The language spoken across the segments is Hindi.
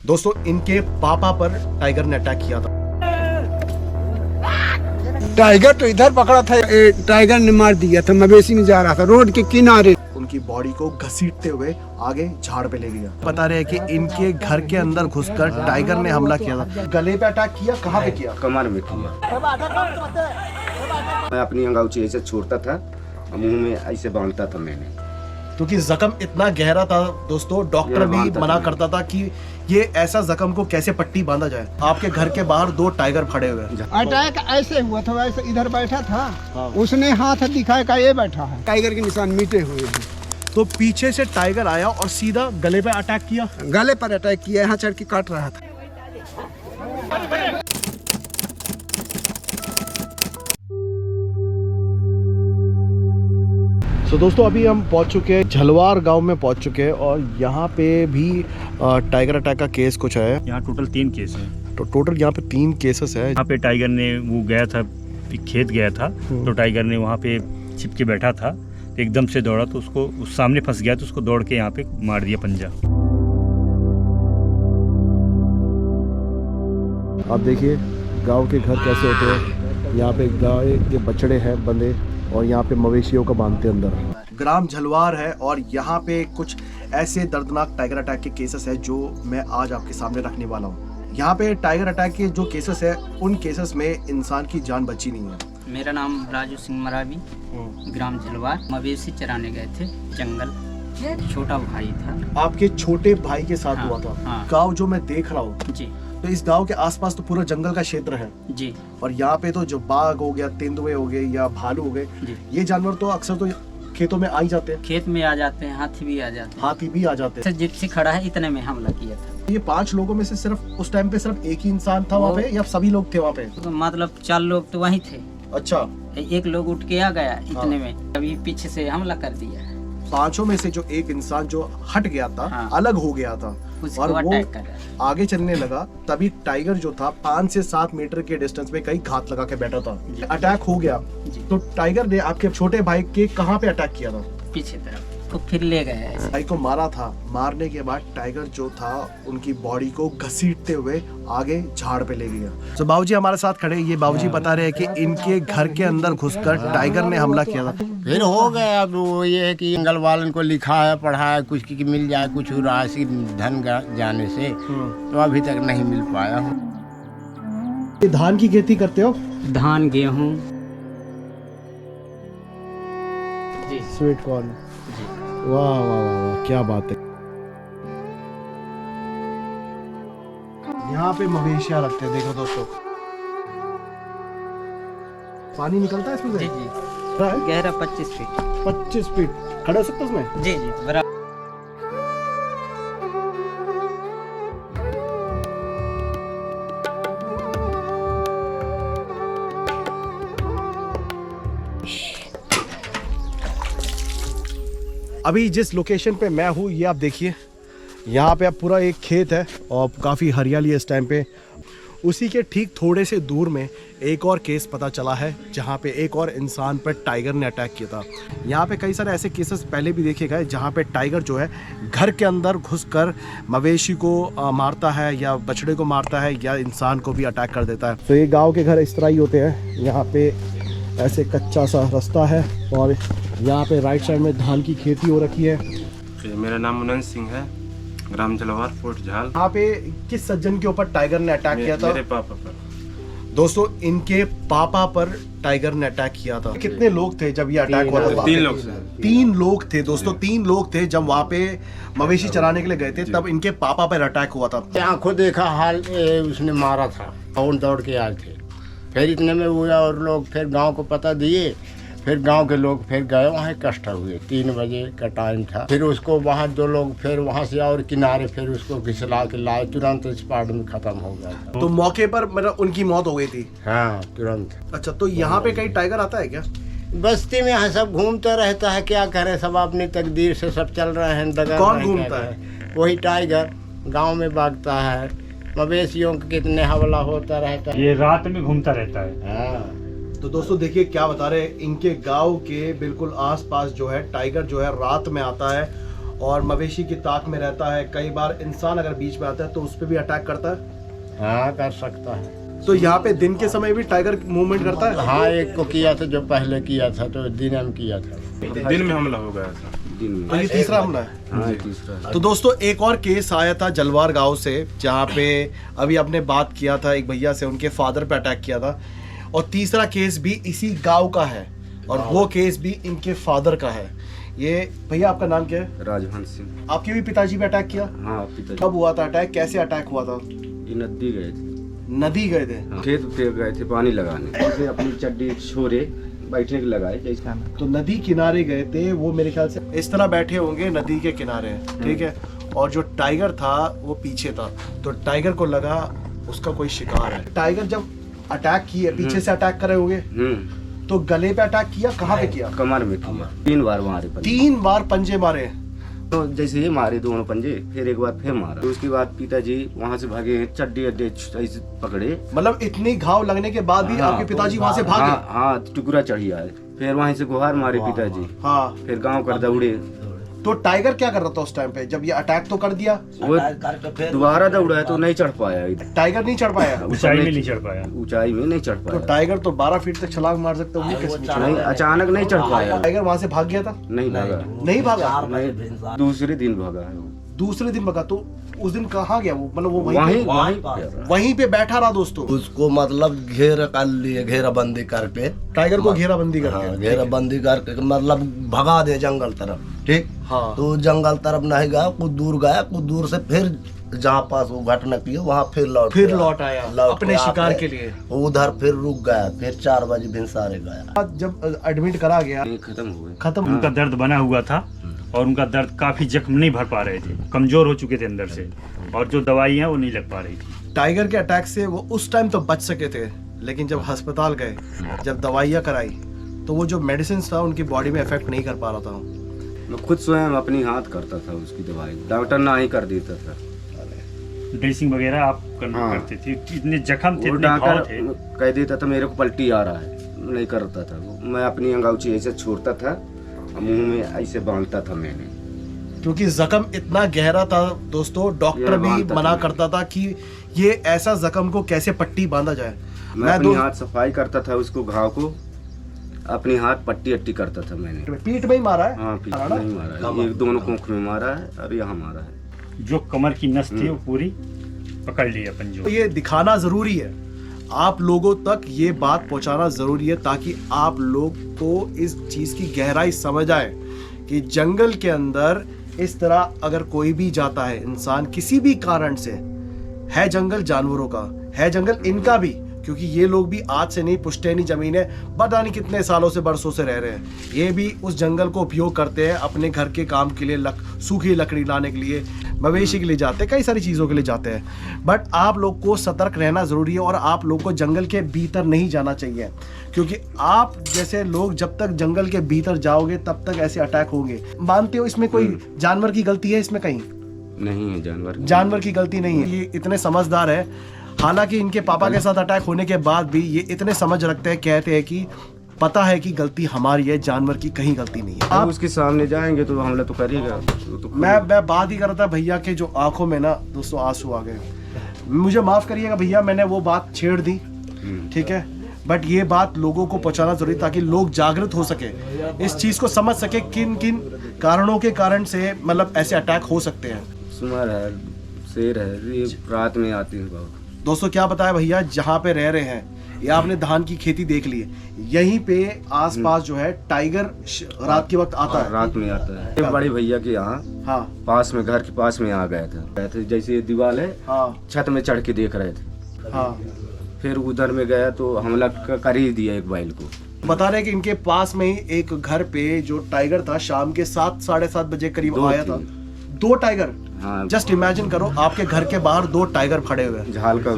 दोस्तों इनके पापा पर टाइगर ने अटैक किया था। टाइगर तो इधर पकड़ा था, टाइगर ने मार दिया था। मवेशी में जा रहा था रोड के किनारे, उनकी बॉडी को घसीटते हुए आगे झाड़ पे ले गया। बता रहे हैं कि इनके घर के अंदर घुसकर टाइगर ने हमला किया था। गले पे अटैक किया, कहाँ पे किया? कमर में किया। मैं अपनी अंगूठी ऐसे छोड़ता था, मुंह में ऐसे बांधता था मैंने, क्योंकि जख्म इतना गहरा था दोस्तों, डॉक्टर भी मना करता था कि ये ऐसा जख्म को कैसे पट्टी बांधा जाए। आपके घर के बाहर 2 टाइगर खड़े हुए हैं। अटैक ऐसे हुआ था, वैसे इधर बैठा था, उसने हाथ दिखाया का ये बैठा है। टाइगर के निशान मिटे हुए हैं। तो पीछे से टाइगर आया और सीधा गले पे अटैक किया। गले पर अटैक किया, यहाँ चढ़ के काट रहा था। तो दोस्तों अभी हम पहुंच चुके हैं, झलवार गांव में पहुंच चुके हैं और यहाँ पे भी टाइगर अटैक का केस कुछ है। यहाँ टोटल 3 केस है। तो टोटल यहाँ पे 3 केसेस है। यहाँ पे टाइगर ने वो गया था, एक खेत गया था, तो टाइगर ने वहाँ पे छिप के बैठा था, एकदम से दौड़ा तो उसको उस सामने फंस गया, तो उसको दौड़ के यहाँ पे मार दिया पंजा। आप देखिए गांव के घर कैसे होते हैं। यहाँ पे गाय के बछड़े हैं बंधे और यहाँ पे मवेशियों को बांधते अंदर। ग्राम झलवार है और यहाँ पे कुछ ऐसे दर्दनाक टाइगर अटैक के केसेस है जो मैं आज आपके सामने रखने वाला हूँ। यहाँ पे टाइगर अटैक के जो केसेस है, उन केसेस में इंसान की जान बची नहीं है। मेरा नाम राजू सिंह मरावी, ग्राम झलवार। मवेशी चराने गए थे जंगल, छोटा भाई था। आपके छोटे भाई के साथ हुआ था। हाँ। गाँव जो मैं देख रहा हूँ, जी तो इस गांव के आसपास तो पूरा जंगल का क्षेत्र है जी। और यहाँ पे तो जो बाघ हो गया, तेंदुए हो गए या भालू हो गए, जी। ये जानवर तो अक्सर तो खेतों में आ ही जाते हैं। खेत में आ जाते हैं, हाथी भी आ जाते हैं। हाथी भी आ जाते हैं। जिप्सी खड़ा है, इतने में हमला किया था। ये 5 लोगों में से सिर्फ उस टाइम पे सिर्फ एक ही इंसान था वहाँ पे या सभी लोग थे वहाँ पे? तो मतलब 4 लोग तो वहीं थे। अच्छा, एक लोग उठ के आ गया इतने में, अभी पीछे से हमला कर दिया। 5 में से जो एक इंसान जो हट गया था, हाँ। अलग हो गया था उसको और वो अटैक कर रहा। आगे चलने लगा, तभी टाइगर जो था 5 से 7 मीटर के डिस्टेंस में कहीं घात लगा के बैठा था। अटैक हो गया जी। तो टाइगर ने आपके छोटे भाई के कहाँ पे अटैक किया था? पीछे तरफ तो फिर ले गए ऐसे। भाई को मारा था। मारने के बाद टाइगर जो था उनकी बॉडी को घसीटते हुए आगे झाड़ पे ले गया। तो बाबूजी हमारे साथ खड़े, ये बाबूजी बता रहे हैं कि इनके घर के अंदर घुसकर टाइगर ने हमला किया था। फिर हो गया। अब वो ये है कि जंगल वालों को लिखा है, पढ़ा है, कुछ की मिल जाए, कुछ राशि धन जाने से, तो अभी तक नहीं मिल पाया हूँ। ये धान की खेती करते हो? धान, गेहूँ, जी। Sweet corn. वाह वाह वाह वाह, क्या बात है। यहाँ पे मवेशियाँ रखते हैं, देखो दोस्तों। पानी निकलता है इसमें से? जी जी। गहरा 25 फीट। 25 फीट खड़े हो सकते हो उसमें? जी जी बराबर। अभी जिस लोकेशन पे मैं हूँ, ये आप देखिए, यहाँ पे अब पूरा एक खेत है और काफ़ी हरियाली है इस टाइम पे। उसी के ठीक थोड़े से दूर में एक और केस पता चला है जहाँ पे एक और इंसान पर टाइगर ने अटैक किया था। यहाँ पे कई सारे ऐसे केसेस पहले भी देखे गए जहाँ पे टाइगर जो है घर के अंदर घुसकर मवेशी को मारता है या बछड़े को मारता है या इंसान को भी अटैक कर देता है। तो ये गाँव के घर इस तरह ही होते हैं। यहाँ पे ऐसे कच्चा सा रास्ता है और यहाँ पे राइट साइड में धान की खेती हो रखी है। मेरा नाम मुनन सिंह है, ग्राम झलवार, फोर्ट झाल। यहाँ पे किस सज्जन के ऊपर टाइगर ने अटैक किया था? मेरे पापा पर। दोस्तों इनके पापा पर टाइगर ने अटैक किया था। कितने लोग थे जब ये अटैक हुआ था? 3 लोग। 3 लोग थे दोस्तों, 3 लोग थे जब वहाँ पे मवेशी चराने के लिए गए थे, तब इनके पापा पर अटैक हुआ था। आंखों देखा हाल उसने मारा था और दौड़ के आए थे। फिर इतने में हुआ और लोग फिर गांव को पता दिए। फिर गांव के लोग फिर गए वहाँ, इकट्ठा हुए। 3 बजे का टाइम था। फिर उसको वहाँ 2 लोग फिर वहाँ से और किनारे फिर उसको घिसला के लाए, तुरंत स्पॉट में खत्म हो गया था। तो मौके पर मतलब उनकी मौत हो गई थी? हाँ तुरंत। अच्छा, तो यहाँ पे कहीं टाइगर आता है क्या? बस्ती में यहाँ सब घूमता रहता है, क्या करे, सब अपनी तकदीर से सब चल रहे हैं। कौन घूमता है? वही टाइगर गांव में भागता है, मवेशियों के कितने हमला होता रहता है। ये रात में घूमता रहता है। हाँ। तो दोस्तों देखिए क्या बता रहे हैं, इनके गांव के बिल्कुल आसपास जो है टाइगर जो है रात में आता है और मवेशी की ताक में रहता है, कई बार इंसान अगर बीच में आता है तो उस पर भी अटैक करता है। हाँ कर सकता है। तो यहाँ पे दिन के समय भी टाइगर मूवमेंट करता है। हाँ एक को किया था, जो पहले किया था तो दिन में किया था। दिन में हमला हो गया था। दिन में। तो ये तीसरा हमला है। हाँ तीसरा। तो दोस्तों एक और केस आया था जलवार गांव से, जहाँ पे अभी आपने बात किया था एक भैया से, उनके फादर पे अटैक किया था। और तीसरा केस भी इसी गांव का है और वो केस भी इनके फादर का है। ये भैया आपका नाम क्या है? राजवंश सिंह। आपके भी पिताजी पे अटैक किया? हाँ पिताजी। कब हुआ था अटैक, कैसे अटैक हुआ था? ये नदी गए थे। नदी गए थे? हाँ, खेत पे गए थे पानी लगाने, ऐसे अपनी चड्डी छोरे बैठने के लगाए जैसे। तो नदी किनारे गए थे, वो मेरे ख्याल से इस तरह बैठे होंगे नदी के किनारे, ठीक है। और जो टाइगर था वो पीछे था, तो टाइगर को लगा उसका कोई शिकार है। टाइगर जब अटैक किए, पीछे से अटैक करे होंगे, तो गले पे अटैक किया, कहाँ पे किया? कमर में किया। 3 बार मारे पंजे। 3 बार पंजे मारे। तो जैसे ये मारे दोनों पंजे, फिर एक बार फिर मारा। तो उसके बाद पिताजी वहाँ से भागे, चड्डी अड्डे ऐसे पकड़े। मतलब इतनी घाव लगने के बाद भी आपके पिताजी वहाँ से भागे? हाँ टुकड़ा चढ़ी आए। फिर वहीं से गुहार मारे पिताजी। हाँ। फिर गांव कर दौड़े। तो टाइगर क्या कर रहा था उस टाइम पे जब ये अटैक तो कर दिया? वो दोबारा दौड़ा है तो नहीं चढ़ पाया। टाइगर नहीं चढ़ पाया? ऊंचाई में नहीं चढ़ पाया। ऊंचाई में नहीं चढ़ तो पाया। टाइगर तो 12 फीट तक छलांग मार सकता है, नहीं अचानक नहीं चढ़ पाया। टाइगर वहाँ से भाग गया था? नहीं भागा। नहीं भागा? नहीं, दूसरे दिन भागा है वो। दूसरे दिन भागा। तो उस दिन कहाँ गया वो? मतलब वो वहीं वहीं पे बैठा रहा दोस्तों। उसको मतलब घेर कर लिए, घेराबंदी करके टाइगर को घेराबंदी करके। हाँ, घेराबंदी करके मतलब भगा दे जंगल तरफ, ठीक। हाँ। तो जंगल तरफ नहीं गया, कुछ दूर गया, कुछ दूर से फिर जहाँ पास वो घटना की वहाँ फिर लौट आया लौट अपने के शिकार आके के लिए। उधर फिर रुक गया, फिर 4 बजे भिनसारे गया। जब एडमिट करा गया, खत्म हुए। खत्म। उनका दर्द बना हुआ था और उनका दर्द काफी जख्म नहीं भर पा रहे थे, कमजोर हो चुके थे अंदर से, और जो दवाई है वो नहीं लग पा रही थी। टाइगर के अटैक से वो उस टाइम तो बच सके थे, लेकिन जब अस्पताल गए, जब दवाइयाँ कराई, तो वो जो मेडिसिन था उनकी बॉडी में इफेक्ट नहीं कर पा रहा था। मैं खुद स्वयं अपनी हाथ करता था उसकी दवाई, डॉक्टर ना ही कर देता था। ड्रेसिंग वगैरह आप करते थे? इतने जख्म थे, इतने घाव थे। कह देता था मेरे को पलटी आ रहा है, नहीं करता था वो। मैं अपनी अंगूठी ऐसे छोड़ता था, मुंह में ऐसे बांधता था मैंने, क्योंकि जख्म इतना गहरा था दोस्तों, डॉक्टर भी मना करता था कि ये ऐसा जख्म को कैसे पट्टी बांधा जाए। मैं अपनी हाथ सफाई करता था, उसको घाव को अपनी हाथ पट्टी अट्टी करता था मैंने। पीठ में ही मारा है? हाँ पीठ में ही मारा है, एक दोनों कोख में मारा है और यहाँ मारा है। जो कमर की नस थी वो पूरी पकड़ ली अपन। जो ये दिखाना जरूरी है, आप लोगों तक ये बात पहुंचाना जरूरी है, ताकि आप लोग को इस चीज की गहराई समझ आए कि जंगल के अंदर इस तरह अगर कोई भी जाता है, इंसान किसी भी कारण से, है जंगल जानवरों का, है जंगल इनका भी, क्योंकि ये लोग भी आज से नहीं, पुश्तैनी जमीन है, पता नहीं कितने सालों से, बरसों से रह रहे हैं। ये भी उस जंगल को उपयोग करते हैं अपने घर के काम के लिए, सूखी लकड़ी लाने के लिए, मवेशी के लिए जाते हैं, कई सारी चीज़ों के लिए जाते हैं। बट आप लोग को सतर्क रहना ज़रूरी है और आप लोग को जंगल के भीतर नहीं जाना चाहिए, क्योंकि आप जैसे लोग जब तक जंगल के भीतर जाओगे तब तक ऐसे अटैक होंगे। मानते हो इसमें कोई जानवर की गलती है? इसमें कहीं नहीं है जानवर की गलती नहीं है। ये इतने समझदार है, हालांकि इनके पापा के साथ अटैक होने के बाद भी ये इतने समझ रखते हैं, कहते हैं कि पता है कि गलती हमारी है, जानवर की कहीं गलती नहीं है। आप उसके सामने जाएंगे तो हमला तो करेगा। तो मैं बात ही कर रहा था भैया के जो आंखों में ना दोस्तों आंसू आ गए। मुझे माफ करिएगा भैया, मैंने वो बात छेड़ दी, ठीक है, बट ये बात लोगों को पहुंचाना जरूरी, ताकि लोग जागृत हो सके, इस चीज को समझ सके किन किन कारणों के कारण से मतलब ऐसे अटैक हो सकते हैं। सुमर है, शेर है, ये रात में आते हैं बहुत। दोस्तों क्या बताया भैया, जहाँ पे रह रहे हैं, या आपने धान की खेती देख ली है, यहीं पे आसपास जो है टाइगर रात के वक्त आता है। रात में आता है। बड़े भैया के यहाँ, हाँ, पास में, घर के पास में आ गया था। जैसे ये दीवार है, हाँ, छत में चढ़ के देख रहे थे, हाँ, फिर उधर में गया तो हमला कर ही दिया एक बैल को। बता रहे कि इनके पास में ही एक घर पे जो टाइगर था, शाम के 7 साढ़े 7 बजे करीब आया था। 2 टाइगर, हाँ, जस्ट इमेजिन करो आपके घर के बाहर 2 टाइगर खड़े हुए हैं। झाल का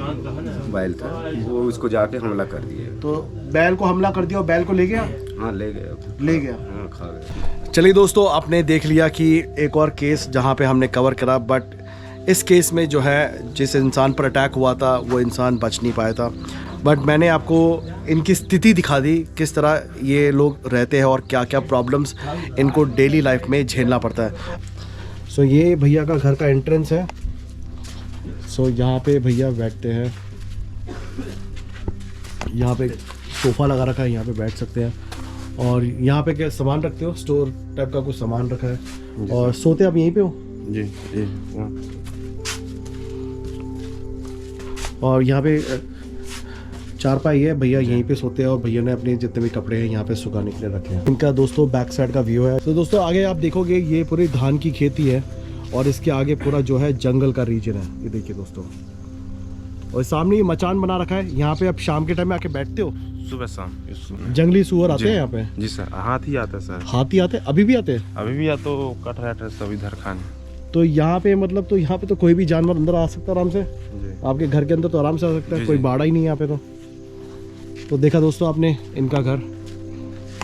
बैल था वो, उसको जाके हमला कर दिया। तो बैल को हमला कर दिया और बैल को ले गया? हाँ ले गया, हाँ, खा गया। चलिए दोस्तों, आपने देख लिया कि एक और केस जहाँ पे हमने कवर करा, बट इस केस में जो है जिस इंसान पर अटैक हुआ था वो इंसान बच नहीं पाया था। बट मैंने आपको इनकी स्थिति दिखा दी, किस तरह ये लोग रहते हैं और क्या क्या प्रॉब्लम्स इनको डेली लाइफ में झेलना पड़ता है। सो ये भैया का घर का एंट्रेंस है। सो यहाँ पे भैया बैठते हैं, यहाँ पे सोफ़ा लगा रखा है, यहाँ पे बैठ सकते हैं। और यहाँ पे क्या सामान रखते हो? स्टोर टाइप का कुछ सामान रखा है। और सोते आप यहीं पे हो? जी जी। और यहाँ पे चारपाई है, भैया यहीं पे सोते हैं और भैया ने अपने जितने भी कपड़े हैं यहाँ पे सुखाने के लिए रखे हैं। इनका दोस्तों बैक साइड का व्यू है। तो दोस्तों आगे आप देखोगे ये पूरी धान की खेती है और इसके आगे पूरा जो है जंगल का रीजन है। ये देखिए दोस्तों, और सामने ये मचान बना रखा है। यहाँ पे आप शाम के टाइम में आके बैठते हो? सुबह शाम जंगली सुअर आते हैं यहाँ पे? जी सर, हाथी आता है सर। हाथी आते हैं? अभी भी आते हैं? अभी भी या तो कट रहा है सब इधर खाने। तो यहाँ पे मतलब तो यहाँ पे तो कोई भी जानवर अंदर आ सकता है आराम से? जी। आपके घर के अंदर तो आराम से आ सकता है, कोई बाड़ा ही नहीं है यहाँ पे। तो देखा दोस्तों आपने इनका घर,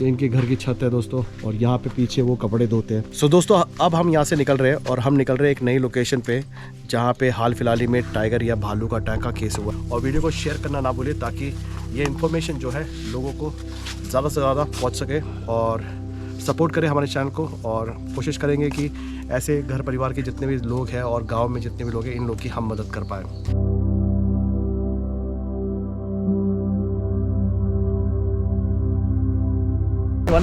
ये इनके घर की छत है दोस्तों, और यहाँ पे पीछे वो कपड़े धोते हैं। सो दोस्तों अब हम यहाँ से निकल रहे हैं और हम निकल रहे हैं एक नई लोकेशन पे, जहाँ पे हाल फिलहाल ही में टाइगर या भालू का अटैक का केस हुआ। और वीडियो को शेयर करना ना भूलिए ताकि ये इन्फॉर्मेशन जो है लोगों को ज़्यादा से ज़्यादा पहुँच सके, और सपोर्ट करें हमारे चैनल को। और कोशिश करेंगे कि ऐसे घर परिवार के जितने भी लोग हैं और गाँव में जितने भी लोग हैं, इन लोग की हम मदद कर पाएँ।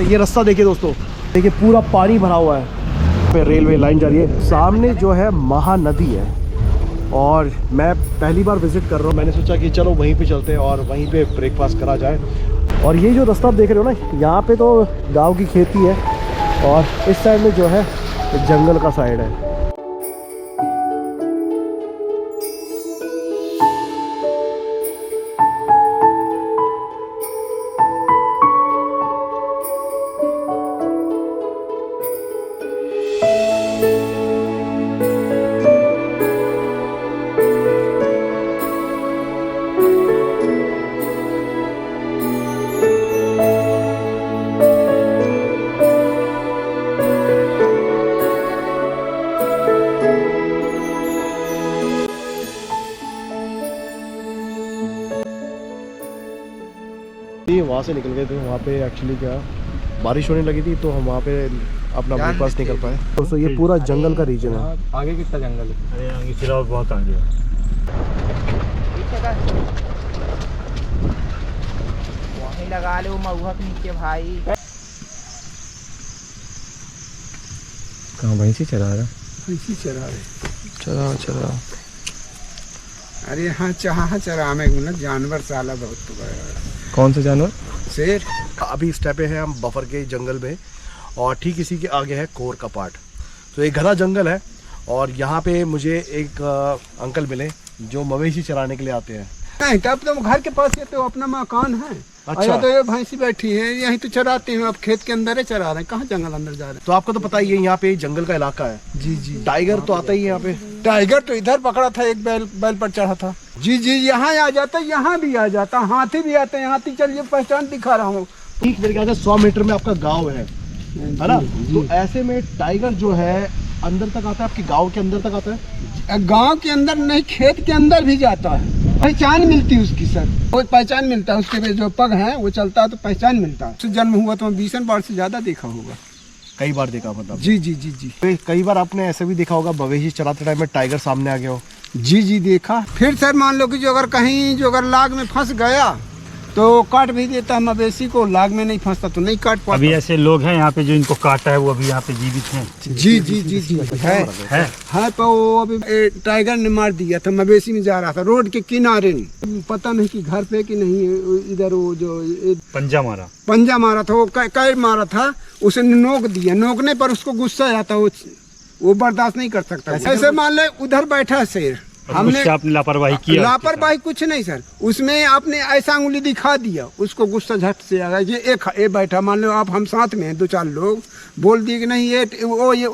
ये रास्ता देखिए दोस्तों, देखिए पूरा पानी भरा हुआ है। पे रेलवे लाइन जा रही है, सामने जो है महानदी है। और मैं पहली बार विजिट कर रहा हूँ, मैंने सोचा कि चलो वहीं पे चलते हैं और वहीं पे ब्रेकफास्ट करा जाए। और ये जो रास्ता आप देख रहे हो ना, यहाँ पे तो गांव की खेती है और इस साइड में जो है जंगल का साइड है। वहाँ से निकल गए थे, वहाँ पे एक्चुअली क्या बारिश होने लगी थी तो हम वहाँ पे अपना ब्रेकफास्ट नहीं कर पाए। दोस्तों ये पूरा जंगल का रीजन है। आगे कितना जंगल है? अरे आगे सिरा बहुत आगे है। वहीं लगा ले वो महुआ के नीचे भाई। कहाँ भैंसी चरा रहा? भैंसी चरा रहे। चरा। अरे हाँ चरा में जानवर साला बहुत बड़ा। कौन सा जानवर? शेर। अभी इस टाइप पे है हम बफर के जंगल में, और ठीक इसी के आगे है कोर का पार्ट। तो एक घना जंगल है और यहाँ पे मुझे एक अंकल मिले जो मवेशी चराने के लिए आते हैं। नहीं तब तो घर के पास ये तो अपना मकान है। अच्छा, तो ये भैंसी बैठी है यहीं तो चराते हैं। अब खेत के अंदर ही चरा रहे हैं, कहाँ जंगल अंदर जा रहे हैं? तो आपको तो पता ही है यहाँ पे जंगल का इलाका है। जी जी। टाइगर तो आता ही है यहाँ पे। टाइगर तो इधर पकड़ा था, एक बैल पर चढ़ा था। जी जी, यहाँ आ जाता, यहाँ भी आ जाता, हाथी भी आते हैं। हाथी चलिए पहचान दिखा रहा हूँ। ठीक मेरे ख्याल से 100 मीटर में आपका गाँव है ना? तो ऐसे में टाइगर जो है अंदर तक आता है, आपके गाँव के अंदर तक आता है? गांव के अंदर नहीं, खेत के अंदर भी जाता है। पहचान मिलती है उसकी सर, वो पहचान मिलता है उसके जो पग हैं वो चलता है तो पहचान मिलता है। जन्म हुआ तो 20 बार से ज्यादा देखा होगा। कई बार देखा मतलब? जी जी जी जी। कई बार आपने ऐसे भी देखा होगा मवेशी चराते टाइम में टाइगर सामने आ गया हो? जी जी देखा। फिर सर मान लो कि जो अगर कहीं जो अगर लाग में फंस गया तो काट भी देता है मवेशी को, लाग में नहीं फंसता तो नहीं काट पाता। अभी ऐसे लोग हैं यहाँ पे जो इनको काटा है, वो अभी यहाँ पे जीवित हैं। जी जी जी जी है। तो वो अभी टाइगर ने मार दिया था, मवेशी में जा रहा था रोड के किनारे। पता नहीं कि घर पे कि नहीं, इधर वो जो पंजा मारा था, वो कैर मारा था, उसने नोक दिया। नोकने पर उसको गुस्सा आता, वो बर्दाश्त नहीं कर सकता। ऐसे मान ले उधर बैठा शेर, हमने आपने लापरवाही किया? लापरवाही कुछ नहीं सर, उसमें आपने ऐसा उंगली दिखा दिया, उसको गुस्सा झट से आ गया। ये बैठा, मान लो आप हम साथ में हैं 2-4 लोग, बोल दिए कि नहीं ये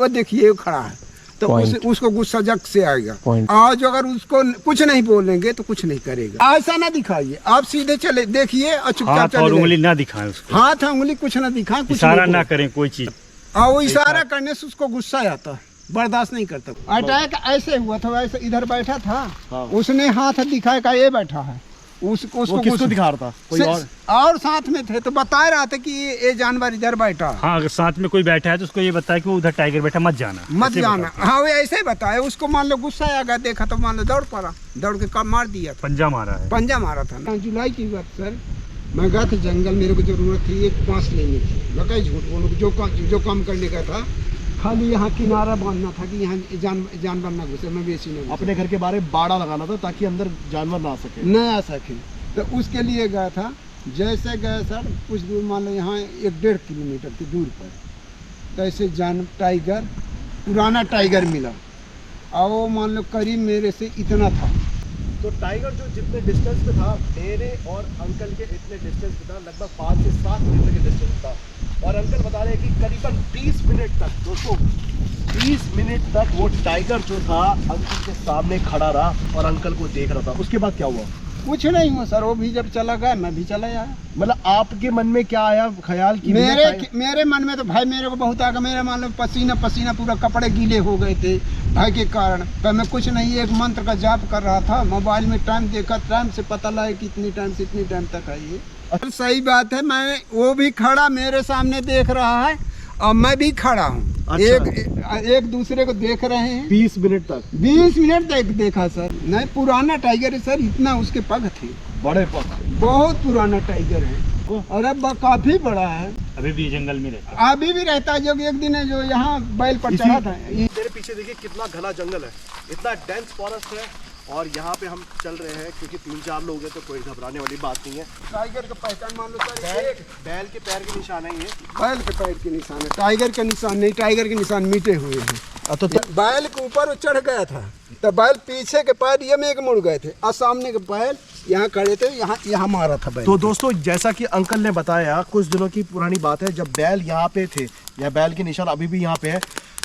देखिए खड़ा है, तो उसको गुस्सा झट से आएगा। आज अगर उसको कुछ नहीं बोलेंगे तो कुछ नहीं करेगा। ऐसा ना दिखाइए, आप सीधे चले देखिए और चुपचाप चले। उंगली ना दिखाएं उसको, हाथ उंगली कुछ ना दिखाएं, इशारा ना करें कोई चीज। वो इशारा करने से उसको गुस्सा आता है, बर्दाश्त नहीं करता। अटैक ऐसे हुआ था, वैसे इधर बैठा था, उसने हाथ दिखाया का ये बैठा है, उसको किसको दिखा रहा था? कोई और साथ में थे तो बता रहा था कि ये जानवर इधर बैठा। हाँ, अगर साथ में कोई बैठा है तो उसको ये बताया कि वो उधर टाइगर बैठा, मत जाना। हाँ वो ऐसे ही बताया। उसको मान लो गुस्सा आ गया, देखा तो मान लो दौड़ पड़ा, दौड़ के कब मार दिया, पंजा मारा था। जुलाई की बात सर, मैं गया था जंगल, मेरे को जरूरत थी एक बांस लेनी थी। मैं कहीं झूठ बोलूँ, जो काम करने का था खाली यहाँ किनारा बांधना था कि यहाँ जानवर ना घुसे, मवेशी ना घुसे। अपने घर के बाहर बाड़ा लगाना था ताकि अंदर जानवर ना आ सके। तो उसके लिए गया था। जैसे गए सर, कुछ दूर मान लो यहाँ 1-1.5 किलोमीटर की दूर पर, तो ऐसे टाइगर, पुराना टाइगर मिला, और वो मान लो करीब मेरे से इतना था। तो टाइगर जो जितने डिस्टेंस पे था, मेरे और अंकल के इतने डिस्टेंस पे था, लगभग 5 से 7 मीटर के डिस्टेंस था। और अंकल बता रहे हैं कि करीबन 20 मिनट तक, दोस्तों 20 मिनट तक वो टाइगर जो था अंकल के सामने खड़ा रहा और अंकल को देख रहा था। उसके बाद क्या हुआ? कुछ नहीं हुआ सर, वो भी जब चला गया मैं भी चला आया। मतलब आपके मन में क्या आया ख्याल कि मेरे मन में तो भाई मेरे को बहुत आ गया। मेरे मान लो पसीना पूरा, कपड़े गीले हो गए थे भाई के कारण। पर मैं कुछ नहीं, एक मंत्र का जाप कर रहा था। मोबाइल में टाइम देखा, टाइम से पता लगा कि इतनी टाइम से इतनी टाइम तक है ये। सही बात है, मैं वो भी खड़ा मेरे सामने देख रहा है और मैं भी खड़ा हूँ। अच्छा। एक दूसरे को देख रहे हैं 20 मिनट तक। 20 मिनट तक देखा सर। नहीं, पुराना टाइगर है सर, इतना उसके पग थे, बड़े पग, बहुत पुराना टाइगर है। और अब काफी बड़ा है, अभी भी जंगल में रहता है। अभी भी रहता है। जो एक दिन है जो यहाँ बैल पर चढ़ा था। मेरे पीछे देखिए कितना घना जंगल है, इतना डेंस फॉरेस्ट है। और यहाँ पे हम चल रहे हैं क्योंकि 3-4 लोग हैं, तो कोई घबराने वाली बात नहीं है। टाइगर का पहचान मान लो सर, बैल के पैर के निशान है ये। बैल के पैर के निशान है, टाइगर के निशान नहीं। टाइगर के निशान मिटे हुए हैं। तो बैल के ऊपर वो चढ़ गया था, तो बैल पीछे के पैर ये में एक मुड़ गए थे और सामने के बैल यहाँ खड़े थे, यहाँ मारा था बैल। तो दोस्तों जैसा कि अंकल ने बताया, कुछ दिनों की पुरानी बात है, जब बैल यहाँ पे थे, या बैल के निशान अभी भी यहाँ पे है,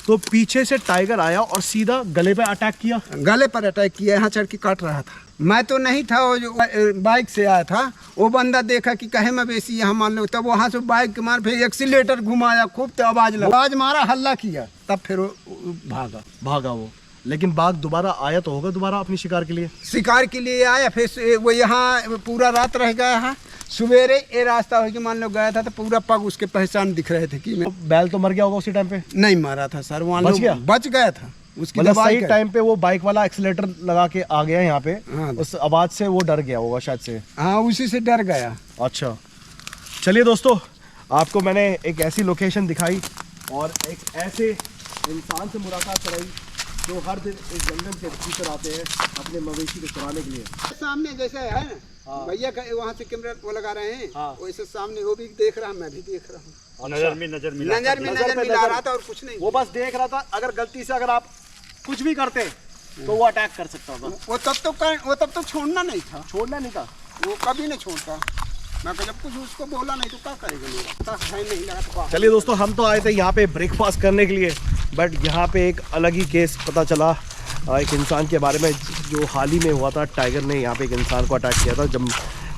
तो पीछे से टाइगर आया और सीधा गले पे अटैक किया। गले पर अटैक किया, यहाँ चढ़ के काट रहा था। मैं तो नहीं था, वो जो बाइक से आया था, वो बंदा देखा कि कहे मवेशी यहाँ मान लो, तब वहाँ से बाइक के मार फिर एक्सीलेटर घुमाया खूब, तो आवाज मारा, हल्ला किया, तब फिर वो भागा वो। लेकिन बाघ दोबारा आया तो होगा, दोबारा अपनी शिकार के लिए आया। फिर वो यहाँ पूरा रात रह गया है। सवेरे ये रास्ता हो कि मान लो गया था, तो पूरा पग उसके पहचान दिख रहे थे कि बैल तो मर गया होगा उसी टाइम पे। नहीं मारा था सर, वहाँ बच गया था। उसकी मतलब सही टाइम पे वो बाइक वाला एक्सीलेटर लगा के आ गया यहाँ पे। हाँ, उस आवाज से वो डर गया होगा शायद से। हाँ, उसी से डर गया। अच्छा, चलिए दोस्तों, आपको मैंने एक ऐसी लोकेशन दिखाई और एक ऐसे इंसान से मुलाकात कराई जो हर दिन इस जंगल के भीतर आते हैं अपने मवेशी को चराने के लिए। सामने जैसे है ना, भैया वहाँ से कैमरा वो लगा रहे हैं, वैसे सामने वो भी देख रहा, मैं भी देख रहा हूँ। नजर में नजर मिला रहा था और कुछ नहीं। वो बस देख रहा था। अगर गलती से अगर आप कुछ भी करते तो वो अटैक कर सकता था। वो तब तो छोड़ना नहीं था, वो कभी नहीं छोड़ता। मैं जब कुछ उसको बोला नहीं तो क्या करेगा। चलिए दोस्तों, हम तो आए थे यहाँ पे ब्रेकफास्ट करने के लिए, बट यहाँ पे एक अलग ही केस पता चला एक इंसान के बारे में जो हाल ही में हुआ था। टाइगर ने यहाँ पे एक इंसान को अटैक किया था जब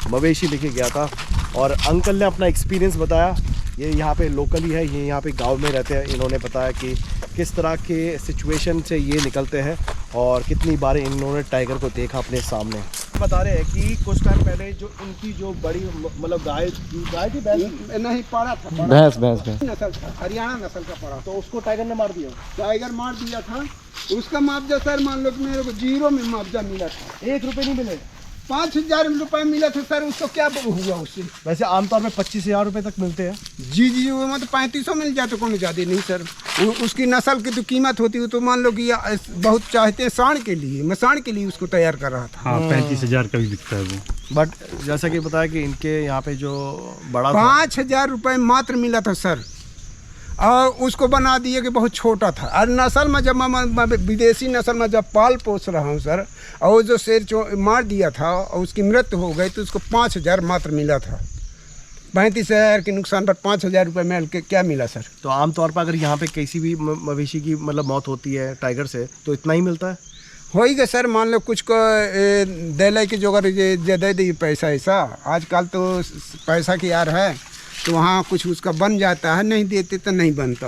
मवेशी लेके गया था। और अंकल ने अपना एक्सपीरियंस बताया। ये यहाँ पे लोकल ही है, ये यहाँ पे गांव में रहते हैं। इन्होंने बताया कि किस तरह के सिचुएशन से ये निकलते हैं और कितनी बार इन्होंने टाइगर को देखा अपने सामने। बता रहे हैं कि कुछ टाइम पहले जो इनकी जो बड़ी मतलब गाय थी, बैल नहीं पड़ा था, भैंस नस्ल था, हरियाणा नस्ल का पड़ा, तो उसको टाइगर ने मार दिया था। उसका मुआवजा सर मान लो कि मेरे को 0 में मुआवजा मिला था। 1 रुपये नहीं मिले, 5,000 रुपये मिला था सर। उसको क्या हुआ उससे? वैसे आमतौर में 25,000 रुपये तक मिलते हैं। जी वो मतलब 3500 मिल जाए तो कौन ज़्यादा नहीं सर। उसकी नस्ल की तो कीमत होती है, तो मान लो कि बहुत चाहते हैं सांड के लिए। मैं सांड के लिए उसको तैयार कर रहा था। हाँ, 35,000 का भी बिकता है वो। बट जैसा कि बताया कि इनके यहाँ पे जो बड़ा 5,000 रुपये मात्र मिला था सर। और उसको बना दिए कि बहुत छोटा था। और नस्ल में जब मैं विदेशी नस्ल में जब पाल पोस रहा हूँ सर, और जो शेर मार दिया था और उसकी मृत्यु हो गई, तो उसको 5,000 मात्र मिला था। 35,000 के नुकसान पर 5,000 रुपये मिल के क्या मिला सर? तो आमतौर पर अगर यहाँ पे किसी भी मवेशी की मतलब मौत होती है टाइगर से, तो इतना ही मिलता है? होएगा सर। मान लो कुछ को दे के जो दे दी पैसा ऐसा, आजकल तो पैसा की यार है, तो वहाँ कुछ उसका बन जाता है, नहीं देते तो नहीं बनता।